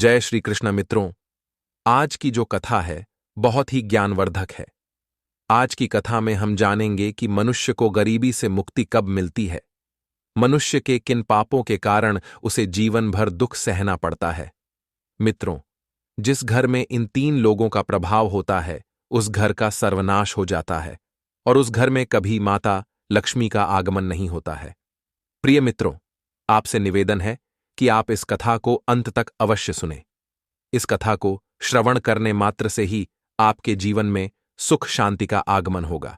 जय श्री कृष्ण मित्रों। आज की जो कथा है बहुत ही ज्ञानवर्धक है। आज की कथा में हम जानेंगे कि मनुष्य को गरीबी से मुक्ति कब मिलती है, मनुष्य के किन पापों के कारण उसे जीवन भर दुख सहना पड़ता है। मित्रों, जिस घर में इन तीन लोगों का प्रभाव होता है उस घर का सर्वनाश हो जाता है और उस घर में कभी माता लक्ष्मी का आगमन नहीं होता है। प्रिय मित्रों, आपसे निवेदन है कि आप इस कथा को अंत तक अवश्य सुनें। इस कथा को श्रवण करने मात्र से ही आपके जीवन में सुख शांति का आगमन होगा।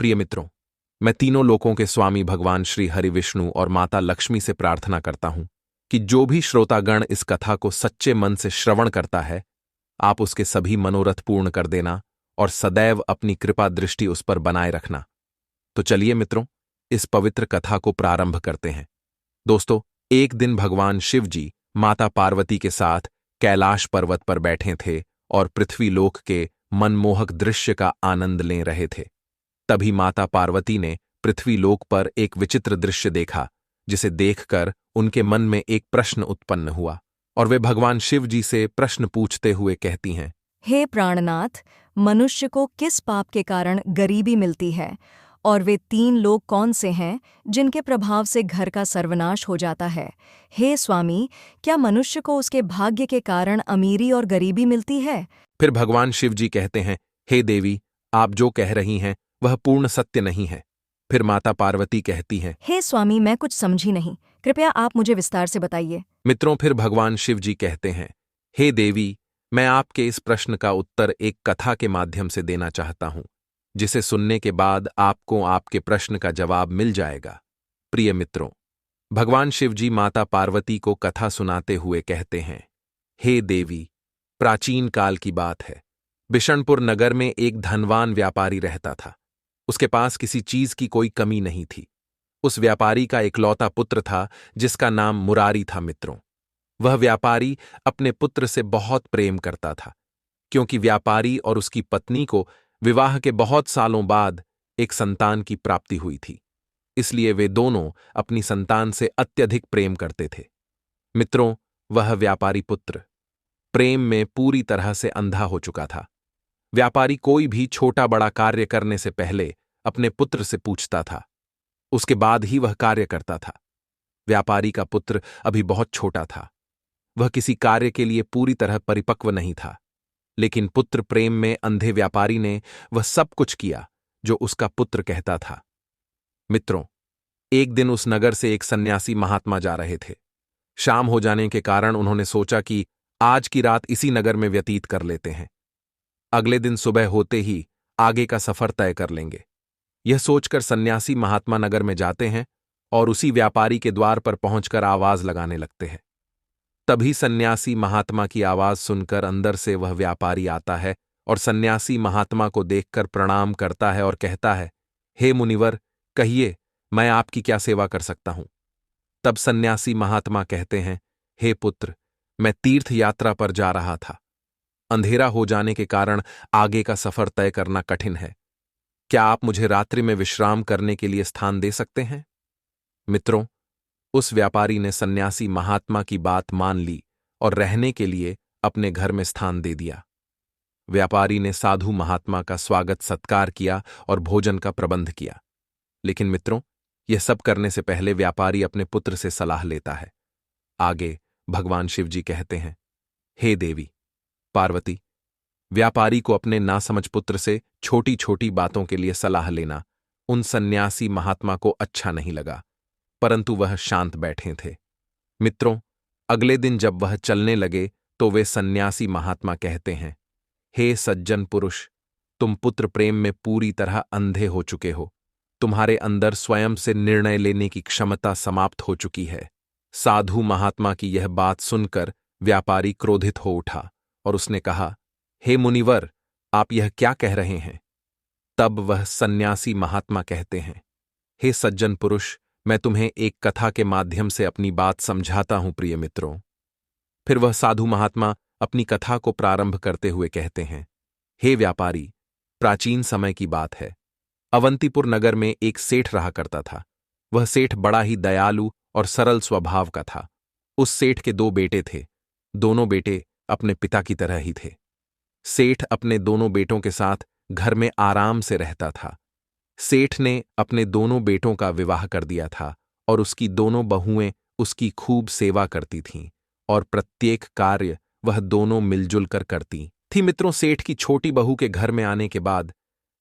प्रिय मित्रों, मैं तीनों लोकों के स्वामी भगवान श्री हरि विष्णु और माता लक्ष्मी से प्रार्थना करता हूं कि जो भी श्रोतागण इस कथा को सच्चे मन से श्रवण करता है, आप उसके सभी मनोरथ पूर्ण कर देना और सदैव अपनी कृपा दृष्टि उस पर बनाए रखना। तो चलिए मित्रों, इस पवित्र कथा को प्रारंभ करते हैं। दोस्तों, एक दिन भगवान शिव जी माता पार्वती के साथ कैलाश पर्वत पर बैठे थे और पृथ्वी लोक के मनमोहक दृश्य का आनंद ले रहे थे। तभी माता पार्वती ने पृथ्वी लोक पर एक विचित्र दृश्य देखा, जिसे देखकर उनके मन में एक प्रश्न उत्पन्न हुआ और वे भगवान शिव जी से प्रश्न पूछते हुए कहती हैं, हे प्राणनाथ, मनुष्य को किस पाप के कारण गरीबी मिलती है और वे तीन लोग कौन से हैं जिनके प्रभाव से घर का सर्वनाश हो जाता है? हे स्वामी, क्या मनुष्य को उसके भाग्य के कारण अमीरी और गरीबी मिलती है? फिर भगवान शिव जी कहते हैं, हे देवी, आप जो कह रही हैं वह पूर्ण सत्य नहीं है। फिर माता पार्वती कहती हैं, हे स्वामी, मैं कुछ समझी नहीं, कृपया आप मुझे विस्तार से बताइए। मित्रों, फिर भगवान शिव जी कहते हैं, हे देवी, मैं आपके इस प्रश्न का उत्तर एक कथा के माध्यम से देना चाहता हूं, जिसे सुनने के बाद आपको आपके प्रश्न का जवाब मिल जाएगा। प्रिय मित्रों, भगवान शिव जी माता पार्वती को कथा सुनाते हुए कहते हैं, हे देवी, प्राचीन काल की बात है। बिशनपुर नगर में एक धनवान व्यापारी रहता था। उसके पास किसी चीज की कोई कमी नहीं थी। उस व्यापारी का इकलौता पुत्र था जिसका नाम मुरारी था। मित्रों, वह व्यापारी अपने पुत्र से बहुत प्रेम करता था, क्योंकि व्यापारी और उसकी पत्नी को विवाह के बहुत सालों बाद एक संतान की प्राप्ति हुई थी। इसलिए वे दोनों अपनी संतान से अत्यधिक प्रेम करते थे। मित्रों, वह व्यापारी पुत्र प्रेम में पूरी तरह से अंधा हो चुका था। व्यापारी कोई भी छोटा बड़ा कार्य करने से पहले अपने पुत्र से पूछता था, उसके बाद ही वह कार्य करता था। व्यापारी का पुत्र अभी बहुत छोटा था, वह किसी कार्य के लिए पूरी तरह परिपक्व नहीं था, लेकिन पुत्र प्रेम में अंधे व्यापारी ने वह सब कुछ किया जो उसका पुत्र कहता था। मित्रों, एक दिन उस नगर से एक सन्यासी महात्मा जा रहे थे। शाम हो जाने के कारण उन्होंने सोचा कि आज की रात इसी नगर में व्यतीत कर लेते हैं। अगले दिन सुबह होते ही आगे का सफर तय कर लेंगे। यह सोचकर सन्यासी महात्मा नगर में जाते हैं और उसी व्यापारी के द्वार पर पहुंचकर आवाज लगाने लगते हैं। तभी सन्यासी महात्मा की आवाज सुनकर अंदर से वह व्यापारी आता है और सन्यासी महात्मा को देखकर प्रणाम करता है और कहता है, हे मुनिवर, कहिए, मैं आपकी क्या सेवा कर सकता हूं? तब सन्यासी महात्मा कहते हैं, हे पुत्र, मैं तीर्थ यात्रा पर जा रहा था। अंधेरा हो जाने के कारण आगे का सफर तय करना कठिन है। क्या आप मुझे रात्रि में विश्राम करने के लिए स्थान दे सकते हैं? मित्रों, उस व्यापारी ने सन्यासी महात्मा की बात मान ली और रहने के लिए अपने घर में स्थान दे दिया। व्यापारी ने साधु महात्मा का स्वागत सत्कार किया और भोजन का प्रबंध किया। लेकिन मित्रों, यह सब करने से पहले व्यापारी अपने पुत्र से सलाह लेता है। आगे भगवान शिव जी कहते हैं, हे देवी पार्वती, व्यापारी को अपने नासमझ पुत्र से छोटी छोटी बातों के लिए सलाह लेना उन सन्यासी महात्मा को अच्छा नहीं लगा, परंतु वह शांत बैठे थे। मित्रों, अगले दिन जब वह चलने लगे तो वे सन्यासी महात्मा कहते हैं, हे सज्जन पुरुष, तुम पुत्र प्रेम में पूरी तरह अंधे हो चुके हो। तुम्हारे अंदर स्वयं से निर्णय लेने की क्षमता समाप्त हो चुकी है। साधु महात्मा की यह बात सुनकर व्यापारी क्रोधित हो उठा और उसने कहा, हे मुनिवर, आप यह क्या कह रहे हैं? तब वह सन्यासी महात्मा कहते हैं, हे सज्जन पुरुष, मैं तुम्हें एक कथा के माध्यम से अपनी बात समझाता हूं प्रिय मित्रों। फिर वह साधु महात्मा अपनी कथा को प्रारंभ करते हुए कहते हैं, हे व्यापारी, प्राचीन समय की बात है। अवंतीपुर नगर में एक सेठ रहा करता था। वह सेठ बड़ा ही दयालु और सरल स्वभाव का था। उस सेठ के दो बेटे थे। दोनों बेटे अपने पिता की तरह ही थे। सेठ अपने दोनों बेटों के साथ घर में आराम से रहता था। सेठ ने अपने दोनों बेटों का विवाह कर दिया था और उसकी दोनों बहुएं उसकी खूब सेवा करती थीं और प्रत्येक कार्य वह दोनों मिलजुल कर करती थी। मित्रों, सेठ की छोटी बहू के घर में आने के बाद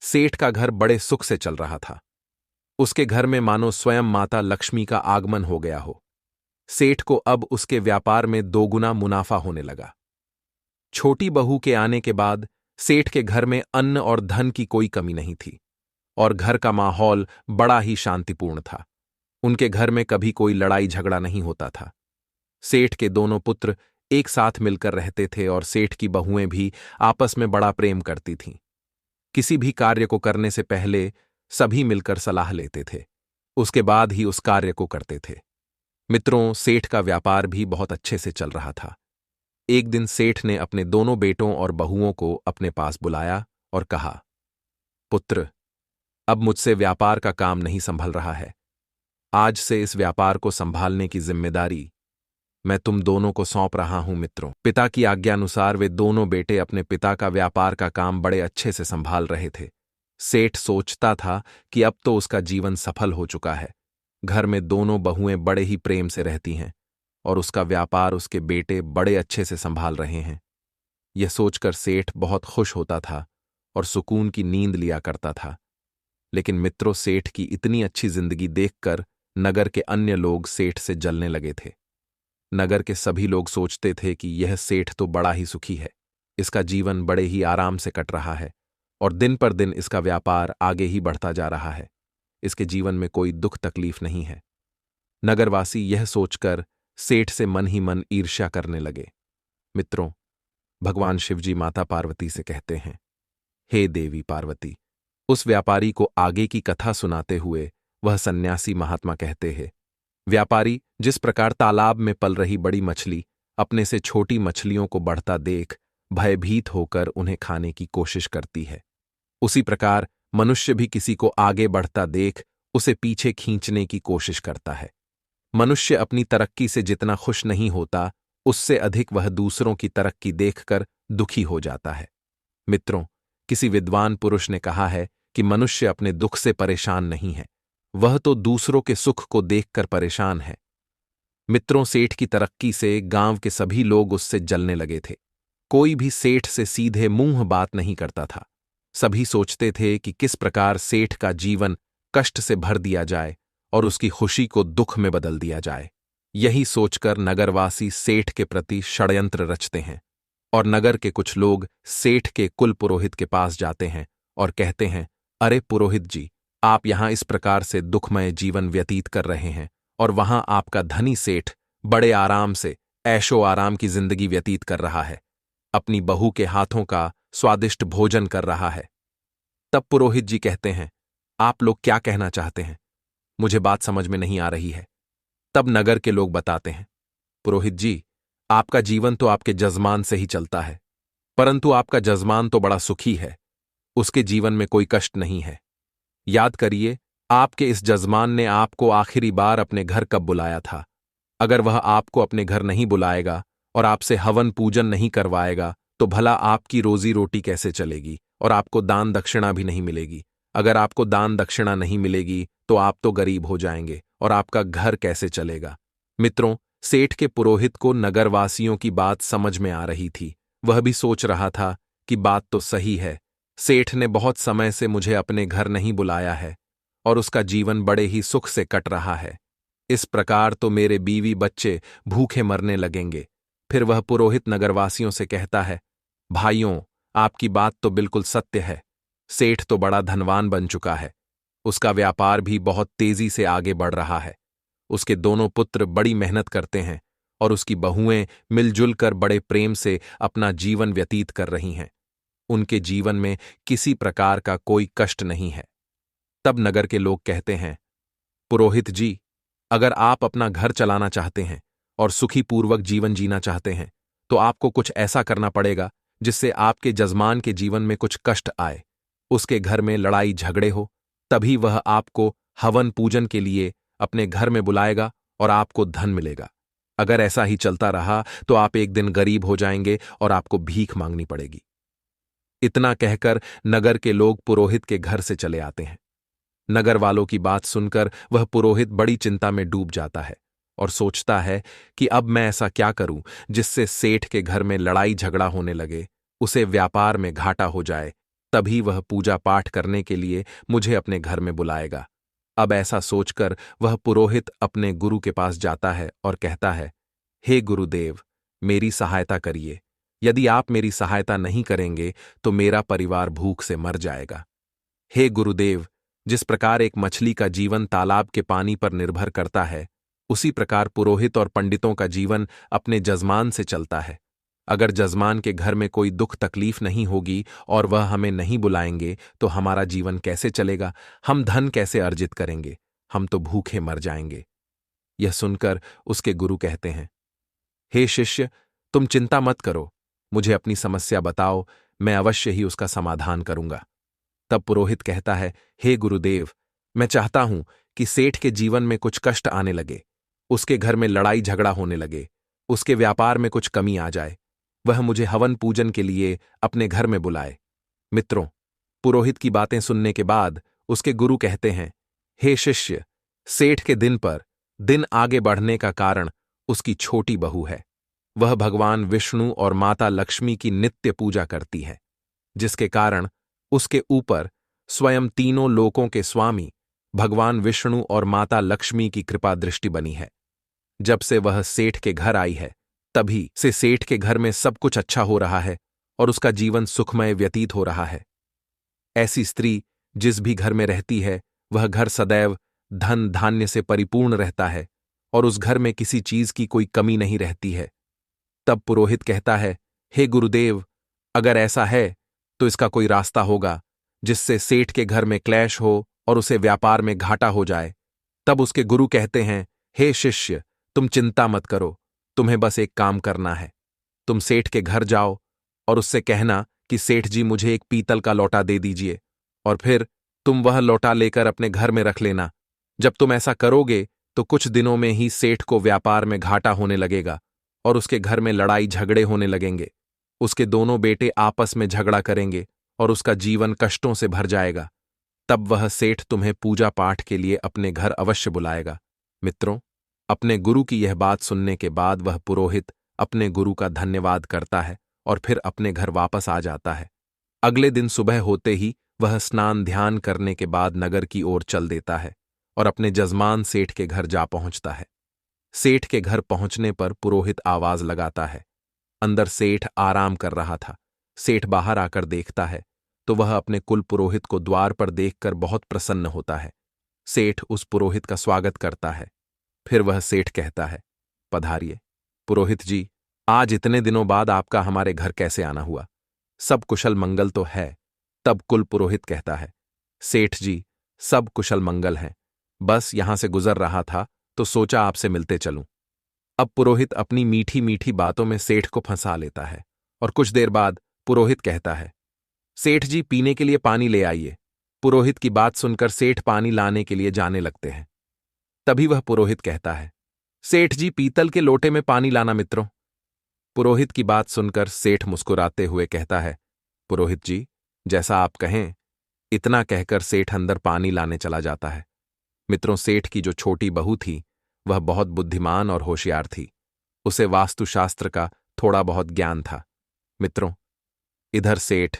सेठ का घर बड़े सुख से चल रहा था। उसके घर में मानो स्वयं माता लक्ष्मी का आगमन हो गया हो। सेठ को अब उसके व्यापार में दोगुना मुनाफा होने लगा। छोटी बहू के आने के बाद सेठ के घर में अन्न और धन की कोई कमी नहीं थी और घर का माहौल बड़ा ही शांतिपूर्ण था। उनके घर में कभी कोई लड़ाई झगड़ा नहीं होता था। सेठ के दोनों पुत्र एक साथ मिलकर रहते थे और सेठ की बहुएं भी आपस में बड़ा प्रेम करती थीं। किसी भी कार्य को करने से पहले सभी मिलकर सलाह लेते थे, उसके बाद ही उस कार्य को करते थे। मित्रों, सेठ का व्यापार भी बहुत अच्छे से चल रहा था। एक दिन सेठ ने अपने दोनों बेटों और बहुओं को अपने पास बुलाया और कहा, पुत्र, अब मुझसे व्यापार का काम नहीं संभल रहा है। आज से इस व्यापार को संभालने की जिम्मेदारी मैं तुम दोनों को सौंप रहा हूं। मित्रों, पिता की आज्ञानुसार वे दोनों बेटे अपने पिता का व्यापार का काम बड़े अच्छे से संभाल रहे थे। सेठ सोचता था कि अब तो उसका जीवन सफल हो चुका है। घर में दोनों बहुएं बड़े ही प्रेम से रहती हैं और उसका व्यापार उसके बेटे बड़े अच्छे से संभाल रहे हैं। यह सोचकर सेठ बहुत खुश होता था और सुकून की नींद लिया करता था। लेकिन मित्रों, सेठ की इतनी अच्छी जिंदगी देखकर नगर के अन्य लोग सेठ से जलने लगे थे। नगर के सभी लोग सोचते थे कि यह सेठ तो बड़ा ही सुखी है, इसका जीवन बड़े ही आराम से कट रहा है और दिन पर दिन इसका व्यापार आगे ही बढ़ता जा रहा है। इसके जीवन में कोई दुख तकलीफ नहीं है। नगरवासी यह सोचकर सेठ से मन ही मन ईर्ष्या करने लगे। मित्रों, भगवान शिवजी माता पार्वती से कहते हैं, हे देवी पार्वती। उस व्यापारी को आगे की कथा सुनाते हुए वह सन्यासी महात्मा कहते हैं, व्यापारी जिस प्रकार तालाब में पल रही बड़ी मछली अपने से छोटी मछलियों को बढ़ता देख भयभीत होकर उन्हें खाने की कोशिश करती है, उसी प्रकार मनुष्य भी किसी को आगे बढ़ता देख उसे पीछे खींचने की कोशिश करता है। मनुष्य अपनी तरक्की से जितना खुश नहीं होता, उससे अधिक वह दूसरों की तरक्की देखकर दुखी हो जाता है। मित्रों, किसी विद्वान पुरुष ने कहा है कि मनुष्य अपने दुख से परेशान नहीं है, वह तो दूसरों के सुख को देखकर परेशान है। मित्रों, सेठ की तरक्की से गांव के सभी लोग उससे जलने लगे थे। कोई भी सेठ से सीधे मुंह बात नहीं करता था। सभी सोचते थे कि किस प्रकार सेठ का जीवन कष्ट से भर दिया जाए और उसकी खुशी को दुख में बदल दिया जाए। यही सोचकर नगरवासी सेठ के प्रति षड्यंत्र रचते हैं और नगर के कुछ लोग सेठ के कुल पुरोहित के पास जाते हैं और कहते हैं, अरे पुरोहित जी, आप यहां इस प्रकार से दुखमय जीवन व्यतीत कर रहे हैं और वहां आपका धनी सेठ बड़े आराम से ऐशो आराम की जिंदगी व्यतीत कर रहा है, अपनी बहू के हाथों का स्वादिष्ट भोजन कर रहा है। तब पुरोहित जी कहते हैं, आप लोग क्या कहना चाहते हैं? मुझे बात समझ में नहीं आ रही है। तब नगर के लोग बताते हैं, पुरोहित जी, आपका जीवन तो आपके जजमान से ही चलता है, परंतु आपका जजमान तो बड़ा सुखी है, उसके जीवन में कोई कष्ट नहीं है। याद करिए, आपके इस जजमान ने आपको आखिरी बार अपने घर कब बुलाया था? अगर वह आपको अपने घर नहीं बुलाएगा और आपसे हवन पूजन नहीं करवाएगा तो भला आपकी रोजी रोटी कैसे चलेगी और आपको दान दक्षिणा भी नहीं मिलेगी। अगर आपको दान दक्षिणा नहीं मिलेगी तो आप तो गरीब हो जाएंगे और आपका घर कैसे चलेगा। मित्रों, सेठ के पुरोहित को नगरवासियों की बात समझ में आ रही थी। वह भी सोच रहा था कि बात तो सही है, सेठ ने बहुत समय से मुझे अपने घर नहीं बुलाया है और उसका जीवन बड़े ही सुख से कट रहा है। इस प्रकार तो मेरे बीवी बच्चे भूखे मरने लगेंगे। फिर वह पुरोहित नगरवासियों से कहता है, भाइयों, आपकी बात तो बिल्कुल सत्य है। सेठ तो बड़ा धनवान बन चुका है, उसका व्यापार भी बहुत तेजी से आगे बढ़ रहा है। उसके दोनों पुत्र बड़ी मेहनत करते हैं और उसकी बहुएं मिलजुल कर बड़े प्रेम से अपना जीवन व्यतीत कर रही हैं। उनके जीवन में किसी प्रकार का कोई कष्ट नहीं है। तब नगर के लोग कहते हैं, पुरोहित जी, अगर आप अपना घर चलाना चाहते हैं और सुखीपूर्वक जीवन जीना चाहते हैं तो आपको कुछ ऐसा करना पड़ेगा जिससे आपके जजमान के जीवन में कुछ कष्ट आए, उसके घर में लड़ाई झगड़े हो, तभी वह आपको हवन पूजन के लिए अपने घर में बुलाएगा और आपको धन मिलेगा। अगर ऐसा ही चलता रहा तो आप एक दिन गरीब हो जाएंगे और आपको भीख मांगनी पड़ेगी। इतना कहकर नगर के लोग पुरोहित के घर से चले आते हैं। नगर वालों की बात सुनकर वह पुरोहित बड़ी चिंता में डूब जाता है और सोचता है कि अब मैं ऐसा क्या करूं जिससे सेठ के घर में लड़ाई झगड़ा होने लगे, उसे व्यापार में घाटा हो जाए, तभी वह पूजा पाठ करने के लिए मुझे अपने घर में बुलाएगा। अब ऐसा सोचकर वह पुरोहित अपने गुरु के पास जाता है और कहता है, हे गुरुदेव, मेरी सहायता करिए। यदि आप मेरी सहायता नहीं करेंगे तो मेरा परिवार भूख से मर जाएगा। हे गुरुदेव, जिस प्रकार एक मछली का जीवन तालाब के पानी पर निर्भर करता है, उसी प्रकार पुरोहित और पंडितों का जीवन अपने जजमान से चलता है। अगर जजमान के घर में कोई दुख तकलीफ नहीं होगी और वह हमें नहीं बुलाएंगे तो हमारा जीवन कैसे चलेगा, हम धन कैसे अर्जित करेंगे, हम तो भूखे मर जाएंगे। यह सुनकर उसके गुरु कहते हैं, हे शिष्य, तुम चिंता मत करो, मुझे अपनी समस्या बताओ, मैं अवश्य ही उसका समाधान करूंगा। तब पुरोहित कहता है, हे गुरुदेव, मैं चाहता हूं कि सेठ के जीवन में कुछ कष्ट आने लगे, उसके घर में लड़ाई झगड़ा होने लगे, उसके व्यापार में कुछ कमी आ जाए, वह मुझे हवन पूजन के लिए अपने घर में बुलाए। मित्रों, पुरोहित की बातें सुनने के बाद उसके गुरु कहते हैं, हे शिष्य, सेठ के दिन आगे बढ़ने का कारण उसकी छोटी बहू है। वह भगवान विष्णु और माता लक्ष्मी की नित्य पूजा करती है, जिसके कारण उसके ऊपर स्वयं तीनों लोकों के स्वामी भगवान विष्णु और माता लक्ष्मी की कृपा दृष्टि बनी है। जब से वह सेठ के घर आई है, तभी से सेठ के घर में सब कुछ अच्छा हो रहा है और उसका जीवन सुखमय व्यतीत हो रहा है। ऐसी स्त्री जिस भी घर में रहती है, वह घर सदैव धन धान्य से परिपूर्ण रहता है और उस घर में किसी चीज की कोई कमी नहीं रहती है। तब पुरोहित कहता है, हे गुरुदेव, अगर ऐसा है तो इसका कोई रास्ता होगा जिससे सेठ के घर में क्लेश हो और उसे व्यापार में घाटा हो जाए। तब उसके गुरु कहते हैं, हे शिष्य, तुम चिंता मत करो, तुम्हें बस एक काम करना है। तुम सेठ के घर जाओ और उससे कहना कि सेठ जी, मुझे एक पीतल का लोटा दे दीजिए, और फिर तुम वह लोटा लेकर अपने घर में रख लेना। जब तुम ऐसा करोगे तो कुछ दिनों में ही सेठ को व्यापार में घाटा होने लगेगा और उसके घर में लड़ाई झगड़े होने लगेंगे। उसके दोनों बेटे आपस में झगड़ा करेंगे और उसका जीवन कष्टों से भर जाएगा। तब वह सेठ तुम्हें पूजा पाठ के लिए अपने घर अवश्य बुलाएगा। मित्रों, अपने गुरु की यह बात सुनने के बाद वह पुरोहित अपने गुरु का धन्यवाद करता है और फिर अपने घर वापस आ जाता है। अगले दिन सुबह होते ही वह स्नान ध्यान करने के बाद नगर की ओर चल देता है और अपने जजमान सेठ के घर जा पहुंचता है। सेठ के घर पहुंचने पर पुरोहित आवाज लगाता है। अंदर सेठ आराम कर रहा था। सेठ बाहर आकर देखता है तो वह अपने कुल पुरोहित को द्वार पर देखकर बहुत प्रसन्न होता है। सेठ उस पुरोहित का स्वागत करता है। फिर वह सेठ कहता है, पधारिए। पुरोहित जी, आज इतने दिनों बाद आपका हमारे घर कैसे आना हुआ? सब कुशल मंगल तो है? तब कुल पुरोहित कहता है, सेठ जी, सब कुशल मंगल हैं, बस यहां से गुजर रहा था तो सोचा आपसे मिलते चलूं। अब पुरोहित अपनी मीठी मीठी बातों में सेठ को फंसा लेता है और कुछ देर बाद पुरोहित कहता है, सेठ जी, पीने के लिए पानी ले आइए। पुरोहित की बात सुनकर सेठ पानी लाने के लिए जाने लगते हैं। तभी वह पुरोहित कहता है, सेठ जी, पीतल के लोटे में पानी लाना मित्रों। पुरोहित की बात सुनकर सेठ मुस्कुराते हुए कहता है, पुरोहित जी, जैसा आप कहें। इतना कहकर सेठ अंदर पानी लाने चला जाता है। मित्रों, सेठ की जो छोटी बहू थी वह बहुत बुद्धिमान और होशियार थी। उसे वास्तुशास्त्र का थोड़ा बहुत ज्ञान था। मित्रों, इधर सेठ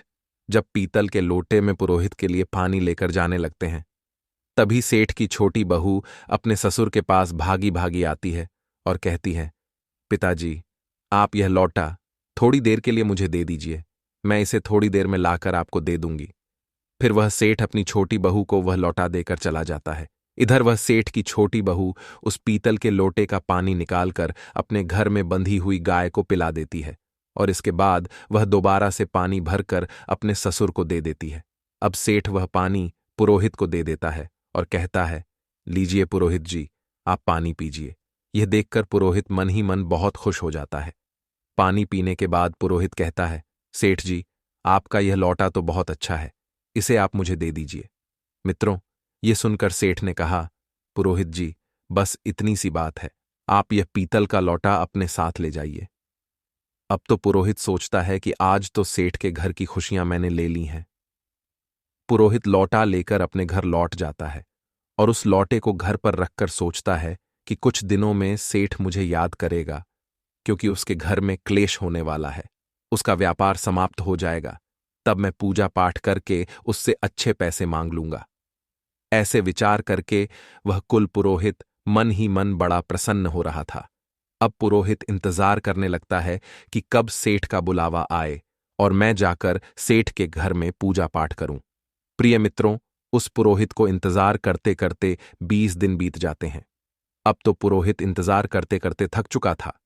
जब पीतल के लोटे में पुरोहित के लिए पानी लेकर जाने लगते हैं, तभी सेठ की छोटी बहू अपने ससुर के पास भागी भागी आती है और कहती है, पिताजी, आप यह लौटा थोड़ी देर के लिए मुझे दे दीजिए, मैं इसे थोड़ी देर में लाकर आपको दे दूंगी। फिर वह सेठ अपनी छोटी बहू को वह लौटा देकर चला जाता है। इधर वह सेठ की छोटी बहू उस पीतल के लोटे का पानी निकालकर अपने घर में बंधी हुई गाय को पिला देती है और इसके बाद वह दोबारा से पानी भरकर अपने ससुर को दे देती है। अब सेठ वह पानी पुरोहित को दे देता है और कहता है, लीजिए पुरोहित जी, आप पानी पीजिए। यह देखकर पुरोहित मन ही मन बहुत खुश हो जाता है। पानी पीने के बाद पुरोहित कहता है, सेठ जी, आपका यह लौटा तो बहुत अच्छा है, इसे आप मुझे दे दीजिए। मित्रों, ये सुनकर सेठ ने कहा, पुरोहित जी, बस इतनी सी बात है, आप यह पीतल का लौटा अपने साथ ले जाइए। अब तो पुरोहित सोचता है कि आज तो सेठ के घर की खुशियां मैंने ले ली हैं। पुरोहित लौटा लेकर अपने घर लौट जाता है और उस लौटे को घर पर रखकर सोचता है कि कुछ दिनों में सेठ मुझे याद करेगा, क्योंकि उसके घर में क्लेश होने वाला है। उसका व्यापार समाप्त हो जाएगा, तब मैं पूजा पाठ करके उससे अच्छे पैसे मांग लूंगा। ऐसे विचार करके वह कुल पुरोहित मन ही मन बड़ा प्रसन्न हो रहा था। अब पुरोहित इंतजार करने लगता है कि कब सेठ का बुलावा आए और मैं जाकर सेठ के घर में पूजा पाठ करूं। प्रिय मित्रों, उस पुरोहित को इंतजार करते करते 20 दिन बीत जाते हैं। अब तो पुरोहित इंतजार करते करते थक चुका था।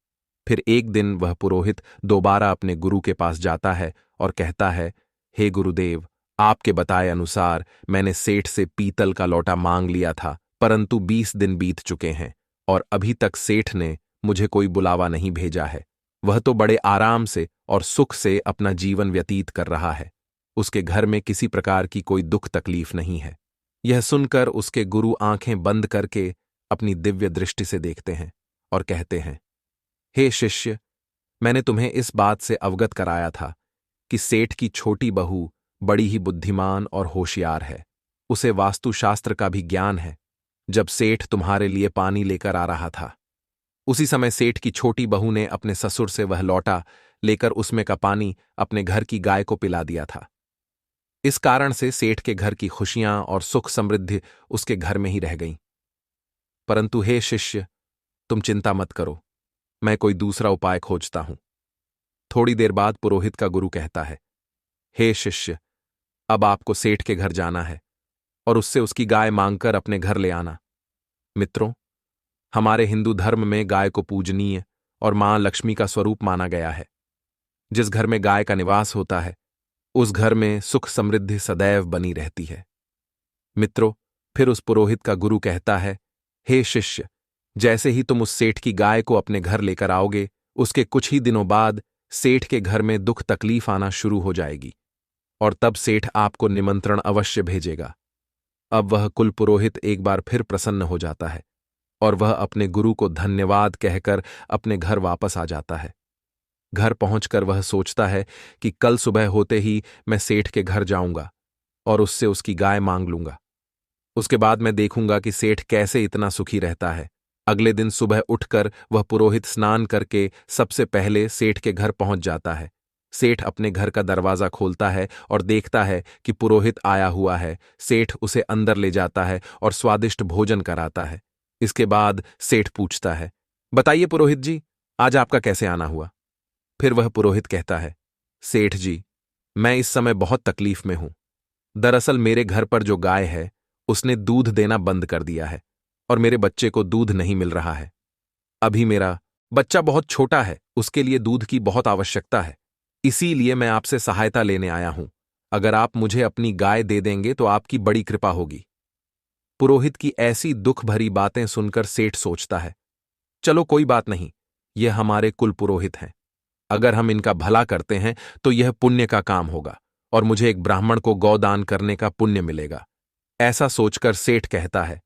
फिर एक दिन वह पुरोहित दोबारा अपने गुरु के पास जाता है और कहता है, हे गुरुदेव, आपके बताए अनुसार मैंने सेठ से पीतल का लौटा मांग लिया था, परंतु 20 दिन बीत चुके हैं और अभी तक सेठ ने मुझे कोई बुलावा नहीं भेजा है। वह तो बड़े आराम से और सुख से अपना जीवन व्यतीत कर रहा है। उसके घर में किसी प्रकार की कोई दुख तकलीफ नहीं है। यह सुनकर उसके गुरु आंखें बंद करके अपनी दिव्य दृष्टि से देखते हैं और कहते हैं, हे शिष्य, मैंने तुम्हें इस बात से अवगत कराया था कि सेठ की छोटी बहू बड़ी ही बुद्धिमान और होशियार है। उसे वास्तुशास्त्र का भी ज्ञान है। जब सेठ तुम्हारे लिए पानी लेकर आ रहा था, उसी समय सेठ की छोटी बहू ने अपने ससुर से वह लौटा लेकर उसमें का पानी अपने घर की गाय को पिला दिया था। इस कारण से सेठ के घर की खुशियां और सुख समृद्धि उसके घर में ही रह गईं। परंतु हे शिष्य, तुम चिंता मत करो, मैं कोई दूसरा उपाय खोजता हूं। थोड़ी देर बाद पुरोहित का गुरु कहता है, हे शिष्य, अब आपको सेठ के घर जाना है और उससे उसकी गाय मांगकर अपने घर ले आना। मित्रों, हमारे हिंदू धर्म में गाय को पूजनीय और मां लक्ष्मी का स्वरूप माना गया है। जिस घर में गाय का निवास होता है, उस घर में सुख समृद्धि सदैव बनी रहती है। मित्रों, फिर उस पुरोहित का गुरु कहता है, हे शिष्य, जैसे ही तुम उस सेठ की गाय को अपने घर लेकर आओगे, उसके कुछ ही दिनों बाद सेठ के घर में दुख तकलीफ आना शुरू हो जाएगी और तब सेठ आपको निमंत्रण अवश्य भेजेगा। अब वह कुल पुरोहित एक बार फिर प्रसन्न हो जाता है और वह अपने गुरु को धन्यवाद कहकर अपने घर वापस आ जाता है। घर पहुंचकर वह सोचता है कि कल सुबह होते ही मैं सेठ के घर जाऊंगा और उससे उसकी गाय मांग लूंगा। उसके बाद मैं देखूंगा कि सेठ कैसे इतना सुखी रहता है। अगले दिन सुबह उठकर वह पुरोहित स्नान करके सबसे पहले सेठ के घर पहुंच जाता है। सेठ अपने घर का दरवाजा खोलता है और देखता है कि पुरोहित आया हुआ है। सेठ उसे अंदर ले जाता है और स्वादिष्ट भोजन कराता है। इसके बाद सेठ पूछता है, बताइए पुरोहित जी, आज आपका कैसे आना हुआ? फिर वह पुरोहित कहता है, सेठ जी, मैं इस समय बहुत तकलीफ में हूं। दरअसल मेरे घर पर जो गाय है, उसने दूध देना बंद कर दिया है और मेरे बच्चे को दूध नहीं मिल रहा है। अभी मेरा बच्चा बहुत छोटा है, उसके लिए दूध की बहुत आवश्यकता है। इसीलिए मैं आपसे सहायता लेने आया हूं। अगर आप मुझे अपनी गाय दे देंगे तो आपकी बड़ी कृपा होगी। पुरोहित की ऐसी दुख भरी बातें सुनकर सेठ सोचता है, चलो कोई बात नहीं, ये हमारे कुल पुरोहित हैं। अगर हम इनका भला करते हैं तो यह पुण्य का काम होगा और मुझे एक ब्राह्मण को गौदान करने का पुण्य मिलेगा। ऐसा सोचकर सेठ कहता है,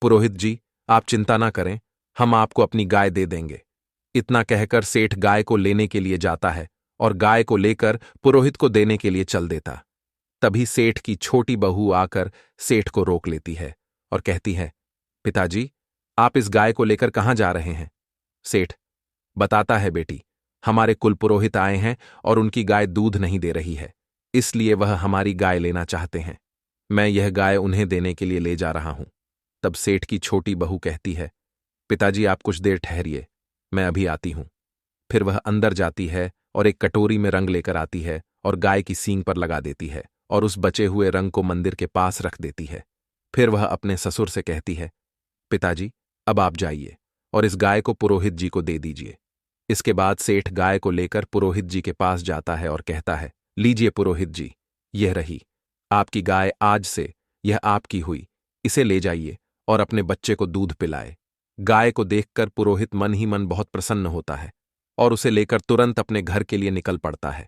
पुरोहित जी, आप चिंता ना करें, हम आपको अपनी गाय दे देंगे। इतना कहकर सेठ गाय को लेने के लिए जाता है और गाय को लेकर पुरोहित को देने के लिए चल देता। तभी सेठ की छोटी बहू आकर सेठ को रोक लेती है और कहती है, पिताजी, आप इस गाय को लेकर कहाँ जा रहे हैं? सेठ बताता है, बेटी, हमारे कुल पुरोहित आए हैं और उनकी गाय दूध नहीं दे रही है, इसलिए वह हमारी गाय लेना चाहते हैं। मैं यह गाय उन्हें देने के लिए ले जा रहा हूं। तब सेठ की छोटी बहू कहती है, पिताजी आप कुछ देर ठहरिए, मैं अभी आती हूं। फिर वह अंदर जाती है और एक कटोरी में रंग लेकर आती है और गाय की सींग पर लगा देती है और उस बचे हुए रंग को मंदिर के पास रख देती है। फिर वह अपने ससुर से कहती है, पिताजी, अब आप जाइए और इस गाय को पुरोहित जी को दे दीजिए। इसके बाद सेठ गाय को लेकर पुरोहित जी के पास जाता है और कहता है, लीजिए पुरोहित जी, यह रही आपकी गाय, आज से यह आपकी हुई, इसे ले जाइए और अपने बच्चे को दूध पिलाए। गाय को देखकर पुरोहित मन ही मन बहुत प्रसन्न होता है और उसे लेकर तुरंत अपने घर के लिए निकल पड़ता है।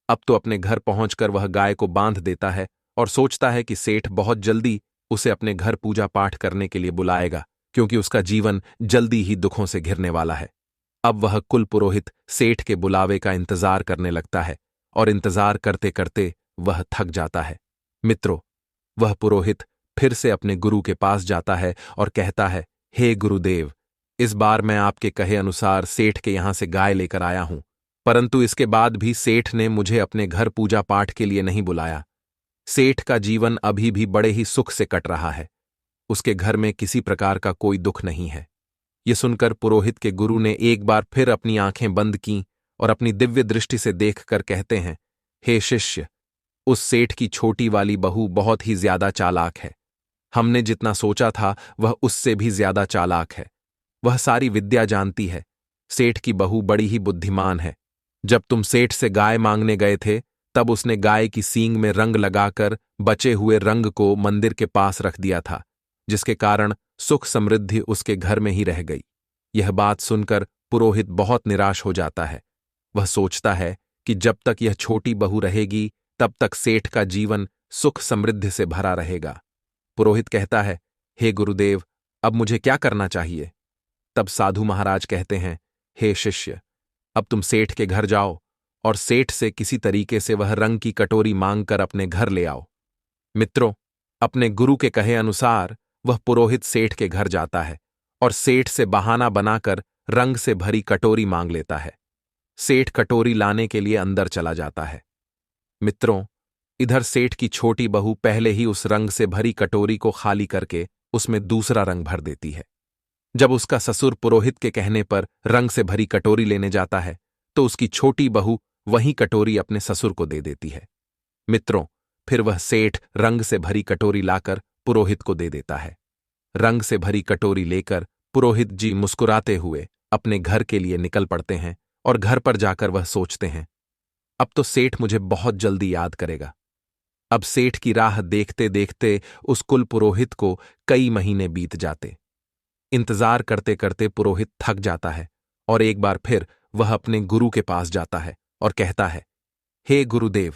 अब तो अपने घर पहुंचकर वह गाय को बांध देता है और सोचता है कि सेठ बहुत जल्दी उसे अपने घर पूजा पाठ करने के लिए बुलाएगा, क्योंकि उसका जीवन जल्दी ही दुखों से घिरने वाला है। अब वह कुल पुरोहित सेठ के बुलावे का इंतजार करने लगता है और इंतजार करते करते वह थक जाता है। मित्रों, वह पुरोहित फिर से अपने गुरु के पास जाता है और कहता है, हे गुरुदेव, इस बार मैं आपके कहे अनुसार सेठ के यहां से गाय लेकर आया हूं, परंतु इसके बाद भी सेठ ने मुझे अपने घर पूजा पाठ के लिए नहीं बुलाया। सेठ का जीवन अभी भी बड़े ही सुख से कट रहा है। उसके घर में किसी प्रकार का कोई दुख नहीं है। ये सुनकर पुरोहित के गुरु ने एक बार फिर अपनी आंखें बंद कीं और अपनी दिव्य दृष्टि से देखकर कहते हैं, हे शिष्य, उस सेठ की छोटी वाली बहू बहुत ही ज्यादा चालाक है। हमने जितना सोचा था वह उससे भी ज्यादा चालाक है। वह सारी विद्या जानती है। सेठ की बहू बड़ी ही बुद्धिमान है। जब तुम सेठ से गाय मांगने गए थे, तब उसने गाय की सींग में रंग लगाकर बचे हुए रंग को मंदिर के पास रख दिया था, जिसके कारण सुख समृद्धि उसके घर में ही रह गई। यह बात सुनकर पुरोहित बहुत निराश हो जाता है। वह सोचता है कि जब तक यह छोटी बहू रहेगी, तब तक सेठ का जीवन सुख समृद्धि से भरा रहेगा। पुरोहित कहता है, हे गुरुदेव, अब मुझे क्या करना चाहिए? तब साधु महाराज कहते हैं, हे शिष्य, अब तुम सेठ के घर जाओ और सेठ से किसी तरीके से वह रंग की कटोरी मांगकर अपने घर ले आओ। मित्रों, अपने गुरु के कहे अनुसार वह पुरोहित सेठ के घर जाता है और सेठ से बहाना बनाकर रंग से भरी कटोरी मांग लेता है। सेठ कटोरी लाने के लिए अंदर चला जाता है। मित्रों, इधर सेठ की छोटी बहू पहले ही उस रंग से भरी कटोरी को खाली करके उसमें दूसरा रंग भर देती है। जब उसका ससुर पुरोहित के कहने पर रंग से भरी कटोरी लेने जाता है, तो उसकी छोटी बहू वही कटोरी अपने ससुर को दे देती है। मित्रों, फिर वह सेठ रंग से भरी कटोरी लाकर पुरोहित को दे देता है। रंग से भरी कटोरी लेकर पुरोहित जी मुस्कुराते हुए अपने घर के लिए निकल पड़ते हैं और घर पर जाकर वह सोचते हैं, अब तो सेठ मुझे बहुत जल्दी याद करेगा। अब सेठ की राह देखते देखते उस कुल पुरोहित को कई महीने बीत जाते। इंतजार करते करते पुरोहित थक जाता है और एक बार फिर वह अपने गुरु के पास जाता है और कहता है, हे गुरुदेव,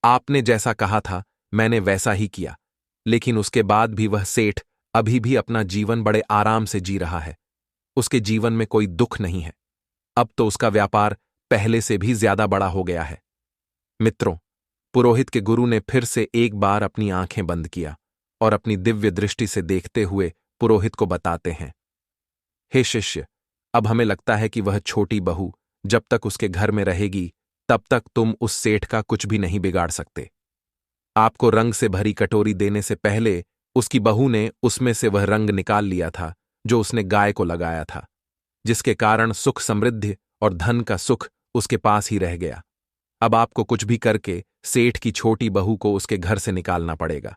आपने जैसा कहा था मैंने वैसा ही किया, लेकिन उसके बाद भी वह सेठ अभी भी अपना जीवन बड़े आराम से जी रहा है। उसके जीवन में कोई दुख नहीं है। अब तो उसका व्यापार पहले से भी ज्यादा बड़ा हो गया है। मित्रों, पुरोहित के गुरु ने फिर से एक बार अपनी आंखें बंद किया और अपनी दिव्य दृष्टि से देखते हुए पुरोहित को बताते हैं, हे शिष्य, अब हमें लगता है कि वह छोटी बहू जब तक उसके घर में रहेगी, तब तक तुम उस सेठ का कुछ भी नहीं बिगाड़ सकते। आपको रंग से भरी कटोरी देने से पहले उसकी बहू ने उसमें से वह रंग निकाल लिया था जो उसने गाय को लगाया था, जिसके कारण सुख समृद्धि और धन का सुख उसके पास ही रह गया। अब आपको कुछ भी करके सेठ की छोटी बहू को उसके घर से निकालना पड़ेगा।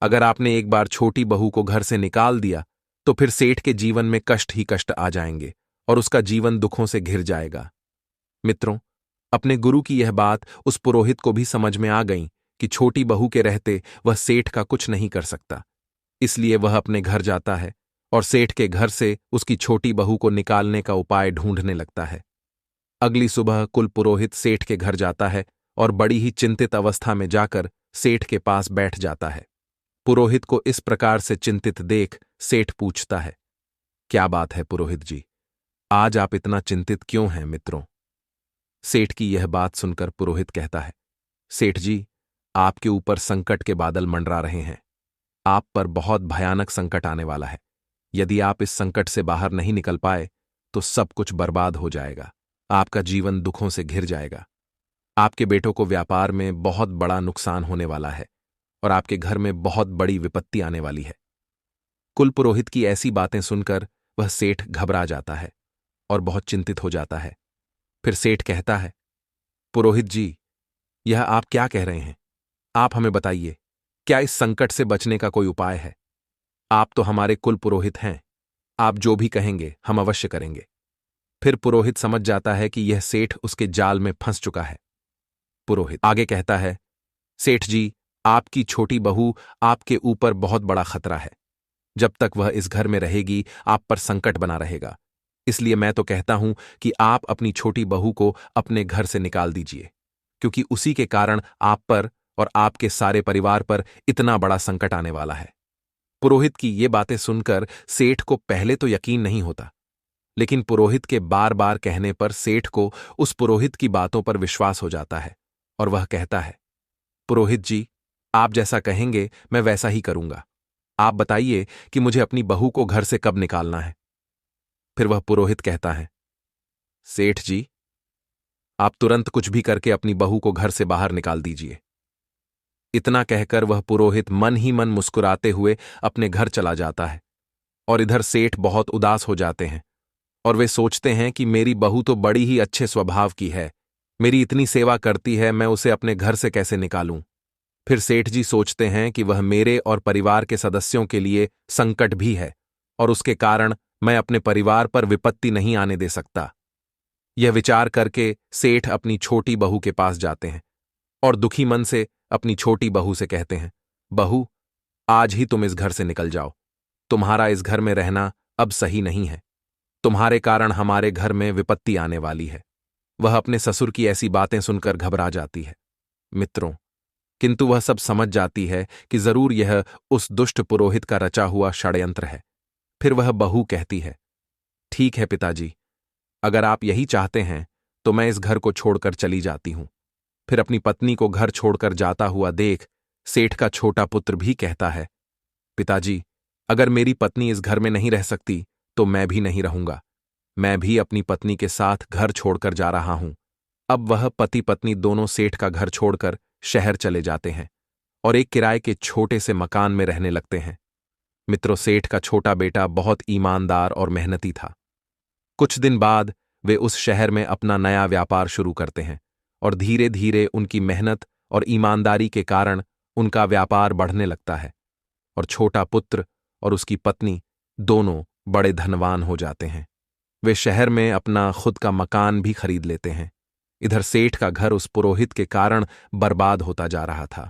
अगर आपने एक बार छोटी बहू को घर से निकाल दिया, तो फिर सेठ के जीवन में कष्ट ही कष्ट आ जाएंगे और उसका जीवन दुखों से घिर जाएगा। मित्रों, अपने गुरु की यह बात उस पुरोहित को भी समझ में आ गई कि छोटी बहू के रहते वह सेठ का कुछ नहीं कर सकता। इसलिए वह अपने घर जाता है और सेठ के घर से उसकी छोटी बहू को निकालने का उपाय ढूंढने लगता है। अगली सुबह कुल पुरोहित सेठ के घर जाता है और बड़ी ही चिंतित अवस्था में जाकर सेठ के पास बैठ जाता है। पुरोहित को इस प्रकार से चिंतित देख सेठ पूछता है, क्या बात है पुरोहित जी, आज आप इतना चिंतित क्यों हैं? मित्रों, सेठ की यह बात सुनकर पुरोहित कहता है, सेठ जी, आपके ऊपर संकट के बादल मंडरा रहे हैं। आप पर बहुत भयानक संकट आने वाला है। यदि आप इस संकट से बाहर नहीं निकल पाए तो सब कुछ बर्बाद हो जाएगा। आपका जीवन दुखों से घिर जाएगा। आपके बेटों को व्यापार में बहुत बड़ा नुकसान होने वाला है और आपके घर में बहुत बड़ी विपत्ति आने वाली है। कुल पुरोहित की ऐसी बातें सुनकर वह सेठ घबरा जाता है और बहुत चिंतित हो जाता है। फिर सेठ कहता है, पुरोहित जी, यह आप क्या कह रहे हैं? आप हमें बताइए, क्या इस संकट से बचने का कोई उपाय है? आप तो हमारे कुल पुरोहित हैं। आप जो भी कहेंगे हम अवश्य करेंगे। फिर पुरोहित समझ जाता है कि यह सेठ उसके जाल में फंस चुका है। पुरोहित आगे कहता है, सेठ जी, आपकी छोटी बहू आपके ऊपर बहुत बड़ा खतरा है। जब तक वह इस घर में रहेगी आप पर संकट बना रहेगा। इसलिए मैं तो कहता हूं कि आप अपनी छोटी बहू को अपने घर से निकाल दीजिए, क्योंकि उसी के कारण आप पर और आपके सारे परिवार पर इतना बड़ा संकट आने वाला है। पुरोहित की ये बातें सुनकर सेठ को पहले तो यकीन नहीं होता, लेकिन पुरोहित के बार बार कहने पर सेठ को उस पुरोहित की बातों पर विश्वास हो जाता है और वह कहता है, पुरोहित जी, आप जैसा कहेंगे मैं वैसा ही करूंगा। आप बताइए कि मुझे अपनी बहू को घर से कब निकालना है। फिर वह पुरोहित कहता है, सेठ जी, आप तुरंत कुछ भी करके अपनी बहू को घर से बाहर निकाल दीजिए। इतना कहकर वह पुरोहित मन ही मन मुस्कुराते हुए अपने घर चला जाता है और इधर सेठ बहुत उदास हो जाते हैं और वे सोचते हैं कि मेरी बहू तो बड़ी ही अच्छे स्वभाव की है, मेरी इतनी सेवा करती है, मैं उसे अपने घर से कैसे निकालूं। फिर सेठ जी सोचते हैं कि वह मेरे और परिवार के सदस्यों के लिए संकट भी है और उसके कारण मैं अपने परिवार पर विपत्ति नहीं आने दे सकता। यह विचार करके सेठ अपनी छोटी बहू के पास जाते हैं और दुखी मन से अपनी छोटी बहू से कहते हैं, बहू, आज ही तुम इस घर से निकल जाओ। तुम्हारा इस घर में रहना अब सही नहीं है। तुम्हारे कारण हमारे घर में विपत्ति आने वाली है। वह अपने ससुर की ऐसी बातें सुनकर घबरा जाती है। मित्रों, किंतु वह सब समझ जाती है कि जरूर यह उस दुष्ट पुरोहित का रचा हुआ षड्यंत्र है। फिर वह बहू कहती है, ठीक है पिताजी, अगर आप यही चाहते हैं तो मैं इस घर को छोड़कर चली जाती हूं। फिर अपनी पत्नी को घर छोड़कर जाता हुआ देख सेठ का छोटा पुत्र भी कहता है, पिताजी, अगर मेरी पत्नी इस घर में नहीं रह सकती तो मैं भी नहीं रहूंगा। मैं भी अपनी पत्नी के साथ घर छोड़कर जा रहा हूं। अब वह पति पत्नी दोनों सेठ का घर छोड़कर शहर चले जाते हैं और एक किराए के छोटे से मकान में रहने लगते हैं। मित्रों, सेठ का छोटा बेटा बहुत ईमानदार और मेहनती था। कुछ दिन बाद वे उस शहर में अपना नया व्यापार शुरू करते हैं और धीरे धीरे उनकी मेहनत और ईमानदारी के कारण उनका व्यापार बढ़ने लगता है और छोटा पुत्र और उसकी पत्नी दोनों बड़े धनवान हो जाते हैं। वे शहर में अपना खुद का मकान भी खरीद लेते हैं। इधर सेठ का घर उस पुरोहित के कारण बर्बाद होता जा रहा था।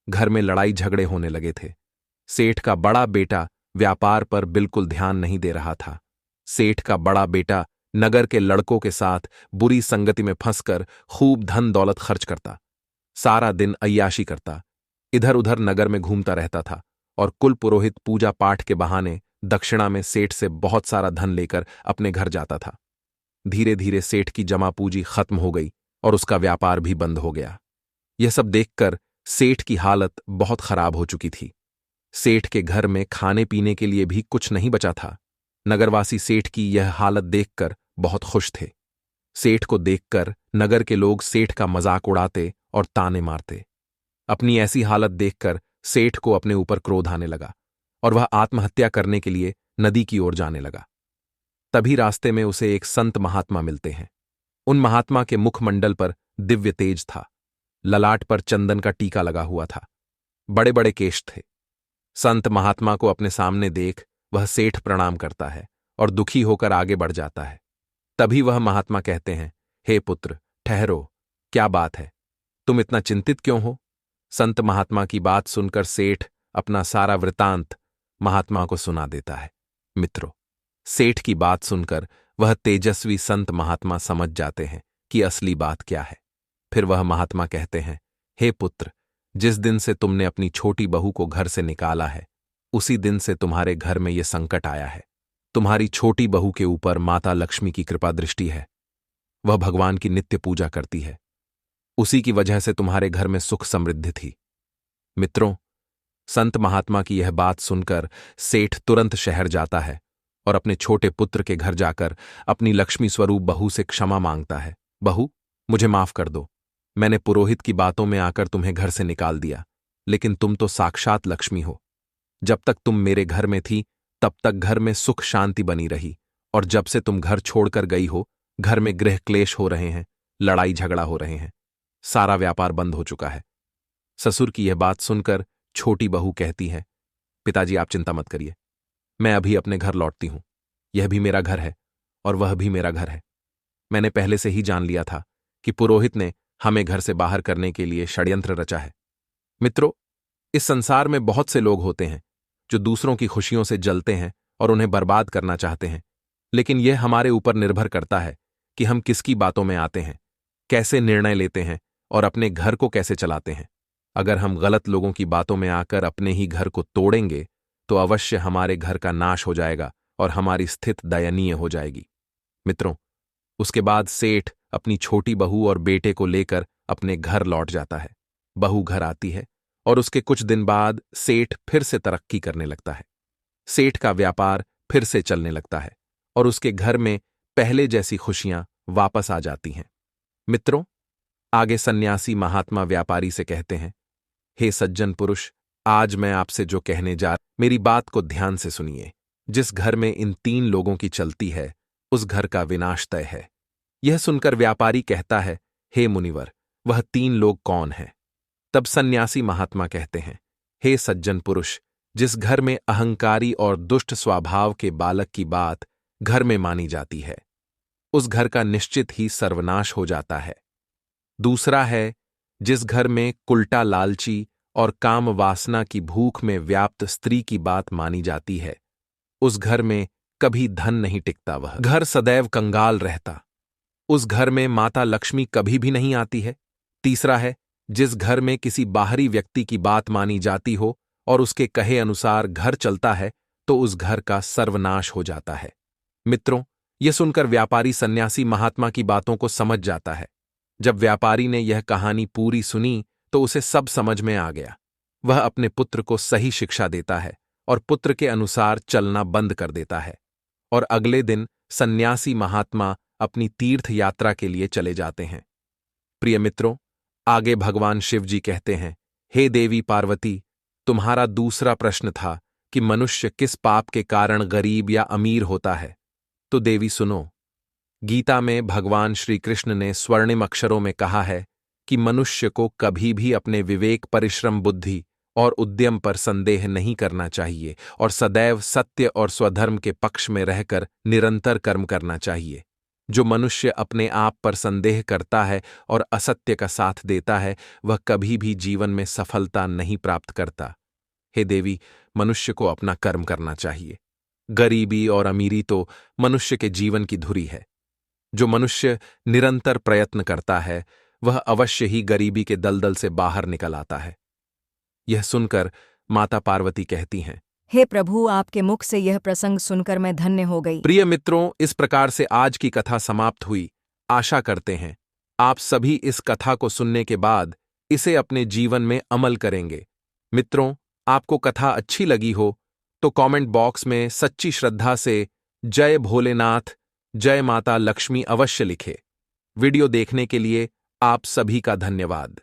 घर में लड़ाई झगड़े होने लगे थे। सेठ का बड़ा बेटा व्यापार पर बिल्कुल ध्यान नहीं दे रहा था। सेठ का बड़ा बेटा नगर के लड़कों के साथ बुरी संगति में फंसकर खूब धन दौलत खर्च करता, सारा दिन अय्याशी करता, इधर उधर नगर में घूमता रहता था और कुल पुरोहित पूजा पाठ के बहाने दक्षिणा में सेठ से बहुत सारा धन लेकर अपने घर जाता था। धीरे धीरे सेठ की जमा पूंजी खत्म हो गई और उसका व्यापार भी बंद हो गया। यह सब देखकर सेठ की हालत बहुत खराब हो चुकी थी। सेठ के घर में खाने पीने के लिए भी कुछ नहीं बचा था। नगरवासी सेठ की यह हालत देखकर बहुत खुश थे। सेठ को देखकर नगर के लोग सेठ का मजाक उड़ाते और ताने मारते। अपनी ऐसी हालत देखकर सेठ को अपने ऊपर क्रोध आने लगा और वह आत्महत्या करने के लिए नदी की ओर जाने लगा। तभी रास्ते में उसे एक संत महात्मा मिलते हैं। उन महात्मा के मुखमंडल पर दिव्य तेज था। ललाट पर चंदन का टीका लगा हुआ था। बड़े बड़े केश थे। संत महात्मा को अपने सामने देख वह सेठ प्रणाम करता है और दुखी होकर आगे बढ़ जाता है। तभी वह महात्मा कहते हैं, हे पुत्र, ठहरो, क्या बात है? तुम इतना चिंतित क्यों हो? संत महात्मा की बात सुनकर सेठ अपना सारा वृतांत महात्मा को सुना देता है। मित्रों, सेठ की बात सुनकर वह तेजस्वी संत महात्मा समझ जाते हैं कि असली बात क्या है। फिर वह महात्मा कहते हैं, हे पुत्र, जिस दिन से तुमने अपनी छोटी बहू को घर से निकाला है, उसी दिन से तुम्हारे घर में यह संकट आया है। तुम्हारी छोटी बहू के ऊपर माता लक्ष्मी की कृपा दृष्टि है। वह भगवान की नित्य पूजा करती है। उसी की वजह से तुम्हारे घर में सुख समृद्धि थी। मित्रों, संत महात्मा की यह बात सुनकर सेठ तुरंत शहर जाता है और अपने छोटे पुत्र के घर जाकर अपनी लक्ष्मी स्वरूप बहू से क्षमा मांगता है। बहू, मुझे माफ कर दो। मैंने पुरोहित की बातों में आकर तुम्हें घर से निकाल दिया, लेकिन तुम तो साक्षात लक्ष्मी हो। जब तक तुम मेरे घर में थी तब तक घर में सुख शांति बनी रही, और जब से तुम घर छोड़कर गई हो, घर में गृह क्लेश हो रहे हैं, लड़ाई झगड़ा हो रहे हैं, सारा व्यापार बंद हो चुका है। ससुर की यह बात सुनकर छोटी बहू कहती है, पिताजी आप चिंता मत करिए, मैं अभी अपने घर लौटती हूं। यह भी मेरा घर है और वह भी मेरा घर है। मैंने पहले से ही जान लिया था कि पुरोहित ने हमें घर से बाहर करने के लिए षड्यंत्र रचा है। मित्रों, इस संसार में बहुत से लोग होते हैं जो दूसरों की खुशियों से जलते हैं और उन्हें बर्बाद करना चाहते हैं, लेकिन यह हमारे ऊपर निर्भर करता है कि हम किसकी बातों में आते हैं, कैसे निर्णय लेते हैं और अपने घर को कैसे चलाते हैं। अगर हम गलत लोगों की बातों में आकर अपने ही घर को तोड़ेंगे तो अवश्य हमारे घर का नाश हो जाएगा और हमारी स्थिति दयनीय हो जाएगी। मित्रों, उसके बाद सेठ अपनी छोटी बहू और बेटे को लेकर अपने घर लौट जाता है। बहू घर आती है और उसके कुछ दिन बाद सेठ फिर से तरक्की करने लगता है। सेठ का व्यापार फिर से चलने लगता है और उसके घर में पहले जैसी खुशियां वापस आ जाती हैं। मित्रों, आगे सन्यासी महात्मा व्यापारी से कहते हैं, हे सज्जन पुरुष, आज मैं आपसे जो कहने जा मेरी बात को ध्यान से सुनिए। जिस घर में इन 3 लोगों की चलती है, उस घर का विनाश तय है। यह सुनकर व्यापारी कहता है, हे मुनिवर, वह 3 लोग कौन हैं? तब सन्यासी महात्मा कहते हैं, हे सज्जन पुरुष, जिस घर में अहंकारी और दुष्ट स्वभाव के बालक की बात घर में मानी जाती है, उस घर का निश्चित ही सर्वनाश हो जाता है। दूसरा है, जिस घर में कुल्टा लालची और काम वासना की भूख में व्याप्त स्त्री की बात मानी जाती है, उस घर में कभी धन नहीं टिकता, वह घर सदैव कंगाल रहता। उस घर में माता लक्ष्मी कभी भी नहीं आती है। तीसरा है, जिस घर में किसी बाहरी व्यक्ति की बात मानी जाती हो और उसके कहे अनुसार घर चलता है, तो उस घर का सर्वनाश हो जाता है। मित्रों, यह सुनकर व्यापारी सन्यासी महात्मा की बातों को समझ जाता है। जब व्यापारी ने यह कहानी पूरी सुनी तो उसे सब समझ में आ गया। वह अपने पुत्र को सही शिक्षा देता है और पुत्र के अनुसार चलना बंद कर देता है। और अगले दिन सन्यासी महात्मा अपनी तीर्थ यात्रा के लिए चले जाते हैं। प्रिय मित्रों, आगे भगवान शिव जी कहते हैं, हे देवी पार्वती, तुम्हारा दूसरा प्रश्न था कि मनुष्य किस पाप के कारण गरीब या अमीर होता है। तो देवी सुनो, गीता में भगवान श्री कृष्ण ने स्वर्णिम अक्षरों में कहा है कि मनुष्य को कभी भी अपने विवेक, परिश्रम, बुद्धि और उद्यम पर संदेह नहीं करना चाहिए और सदैव सत्य और स्वधर्म के पक्ष में रहकर निरंतर कर्म करना चाहिए। जो मनुष्य अपने आप पर संदेह करता है और असत्य का साथ देता है, वह कभी भी जीवन में सफलता नहीं प्राप्त करता। हे देवी, मनुष्य को अपना कर्म करना चाहिए। गरीबी और अमीरी तो मनुष्य के जीवन की धुरी है। जो मनुष्य निरंतर प्रयत्न करता है, वह अवश्य ही गरीबी के दलदल से बाहर निकल आता है। यह सुनकर माता पार्वती कहती हैं, हे प्रभु, आपके मुख से यह प्रसंग सुनकर मैं धन्य हो गई। प्रिय मित्रों, इस प्रकार से आज की कथा समाप्त हुई। आशा करते हैं आप सभी इस कथा को सुनने के बाद इसे अपने जीवन में अमल करेंगे। मित्रों, आपको कथा अच्छी लगी हो तो कमेंट बॉक्स में सच्ची श्रद्धा से जय भोलेनाथ, जय माता लक्ष्मी अवश्य लिखें। वीडियो देखने के लिए आप सभी का धन्यवाद।